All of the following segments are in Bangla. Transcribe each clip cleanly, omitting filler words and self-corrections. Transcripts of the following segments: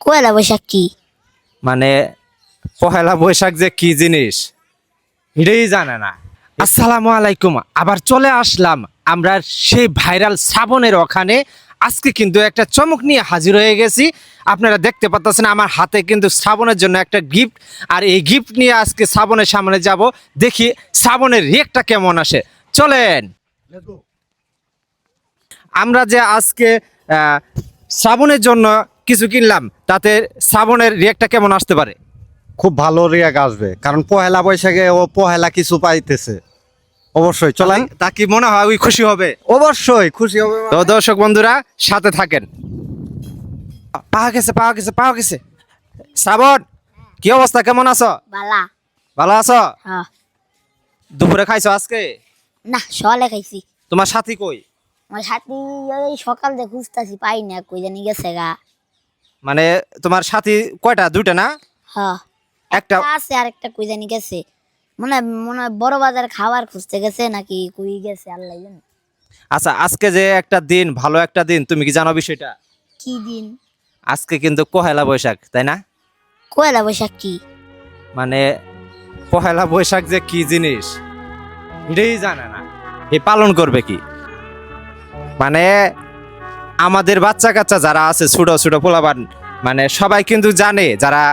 পয়লা বৈশাখ কি? মানে পহেলা বৈশাখ যে কি জিনিস এটাই জানে না। আসসালামু আলাইকুম, আবার চলে আসলাম আমরা সেই ভাইরাল শ্রাবণের ওখানে। আজকে কিন্তু একটা চমক নিয়ে হাজির হয়ে গেছি। আপনারা দেখতে পাচ্ছেন আমার হাতে কিন্তু শ্রাবণের জন্য একটা গিফট, আর এই গিফট নিয়ে আজকে শ্রাবণের সামনে যাব, দেখি শ্রাবণের রিয়েক্টটা কেমন আসে। চলেন। আমরা যে আজকে শ্রাবণের জন্য কিছু কিনলাম, তাতে শ্রাবণের রিয়েক্টটা কেমন আসতে পারে? খুব ভালো রিয়াক আসবে, কারণ পহেলা বৈশাখে ও পহেলা কিছু পাইতেছে। অবশ্যই চলেন। তা কি মনে হয় ওই খুশি হবে? অবশ্যই খুশি হবে। তো দর্শক বন্ধুরা সাথে থাকেন। পাওয়া গেছে পাওয়া গেছে পাওয়া গেছে। শ্রাবণ, কি অবস্থা, কেমন আছো? বালা। ভালো আছো? হ্যাঁ। দুপুরে খাইছো আজকে? না, সকালে খাইছি। তোমার সাথী কই? আমার সাথী ওই সকাল দিয়ে খুঁজতাছি, পাই না, কই জানি গেছে গা। মানে তোমার সাথী কয়টা? দুইটা না? হ্যাঁ, একটা আছে আর একটা কই জানি গেছে। মনে হয় বড় বাজার খাবার খুঁজতে গেছে নাকি কই গেছে আল্লাহ জানে। আচ্ছা, আজকে যে একটা দিন, ভালো একটা দিন, তুমি কি জানো বিষয়টা? কি দিন? আজকে কিন্তু পহেলা বৈশাখ, তাই না? পয়লা বৈশাখ কি? মানে পহেলা বৈশাখ যে কি জিনিস এটাই জানে না, এ পালন করবে কি? মানে আমাদের বাচ্চা কাচ্চা যারা আছে, ছোট ছোট পোলাপান, মানে সবাই কিন্তু জানে, যারা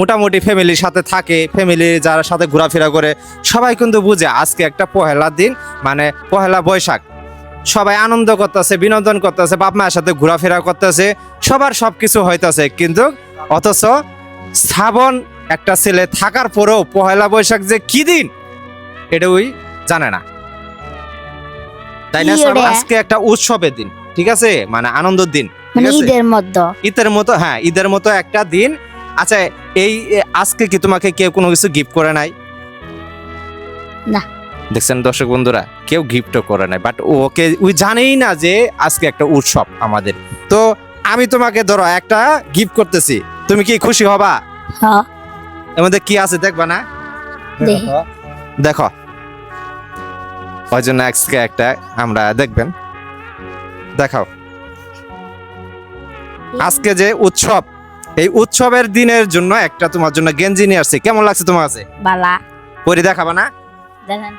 মোটামুটি ফ্যামিলির সাথে থাকে, ফ্যামিলি যারা সাথে ঘোরাফেরা করে, সবাই কিন্তু বুঝে আজকে একটা পহেলা দিন, মানে পহেলা বৈশাখ। সবাই আনন্দ করতেছে, বিনোদন করতেছে, বাপ মায়ের সাথে ঘোরাফেরা করতেছে, সবার সবকিছু হইতাছে, কিন্তু অথচ শ্রাবণ একটা ছেলে থাকার পরেও পহেলা বৈশাখ যে কি দিন এটা ওই জানে না, তাই না? কি শ্রাবণ ওরে? আজকে একটা উৎসবের দিন, ঠিক আছে, মানে আনন্দের দিন, ঠিক মানে আছে? ঈদের মধ্যে। ঈদের মতো, হ্যাঁ ঈদের মতো একটা দিন। আচ্ছা, আজকে কি তোমাকে কেউ কোনো কিছু গিফট করে নাই? না। দেখছেন দর্শক বন্ধুরা, কেউ গিফটও করে নাই, বাট ওকে ওই জানেই না যে আজকে একটা উৎসব আমাদের। তো আমি তোমাকে ধরো একটা গিফট করতেছি, তুমি কি খুশি হবা? হ্যাঁ, এর মধ্যে কি আছে দেখবা না? দেখি। দেখো, ওই জন্য আজকে একটা আমরা দেখবেন, দেখাও। আজকে যে উৎসব, এই উৎসবের দিনের জন্য একটা তোমার জন্য গেঞ্জি নিয়ে আসছি। কেমন লাগছে তোমার কাছে? বালা। পরে দেখাবা না? দেখেন।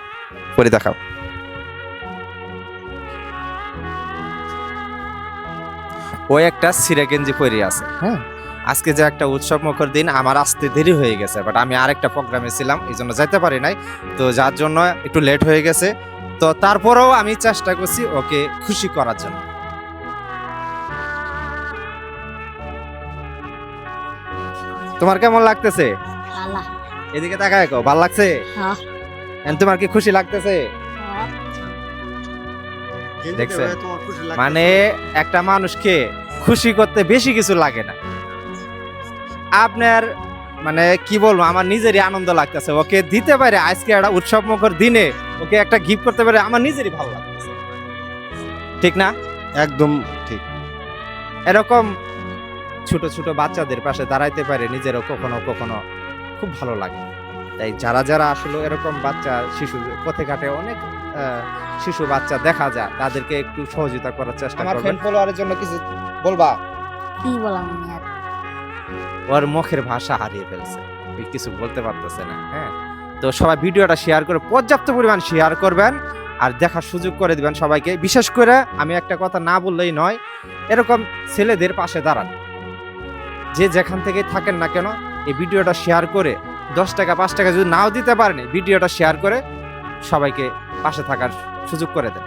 পরে দেখাও। ওই একটা সিরা গেঞ্জি পরে আছে। হ্যাঁ, আজকে যে একটা উৎসব মুখর দিন, আমার আসতে দেরি হয়ে গেছে, বাট আমি আরেকটা প্রোগ্রামে ছিলাম, এই জন্য যাইতে পারি নাই। তো যার জন্য একটু লেট হয়ে গেছে। তো তারপরেও আমি চেষ্টা করছি ওকে খুশি করার জন্য। তোমার কেমন লাগতেছে? বালা। এদিকে তাকায়, ভালো লাগছে? হ্যাঁ। And তোমার কি খুশি লাগতেছে? হ্যাঁ। দেখছেন? মানে একটা মানুষকে খুশি করতে বেশি কিছু লাগে না। আপনার মানে কি বলবো, আমার নিজেরই আনন্দ লাগতেছে, ওকে দিতে পারে আজকে একটা উৎসব মুখর দিনে ওকে একটা গিফট করতে পারে, আমার নিজেরই ভালো লাগতেছে, ঠিক না? একদম ঠিক। এরকম ছোট ছোট বাচ্চাদের পাশে দাঁড়াইতে পারে নিজেরও কখনো কখনো খুব ভালো লাগে। তাই যারা যারা আসলে এরকম বাচ্চা, শিশু, পথে ঘাটে অনেক শিশু বাচ্চা দেখা যায়, তাদেরকে একটু সহযোগিতা করার চেষ্টা করবেন। আমার ফ্রেন্ড ফলোয়ারের জন্য কিছু বলবা? কি বললাম আমি আর? ওর মুখের ভাষা হারিয়ে ফেলছে, ওই কিছু বলতে পারতেছে না। হ্যাঁ, তো সবাই ভিডিওটা শেয়ার করে, পর্যাপ্ত পরিমাণ শেয়ার করবেন, আর দেখার সুযোগ করে দিবেন সবাইকে। বিশেষ করে আমি একটা কথা না বললেই নয়, এরকম ছেলেদের পাশে দাঁড়ান, যে যেখান থেকে থাকেন না কেন, এই ভিডিওটা শেয়ার করে 10 টাকা 5 টাকা যদি নাও দিতে পারেন, ভিডিওটা শেয়ার করে সবাইকে পাশে থাকার সুযোগ করে দেন।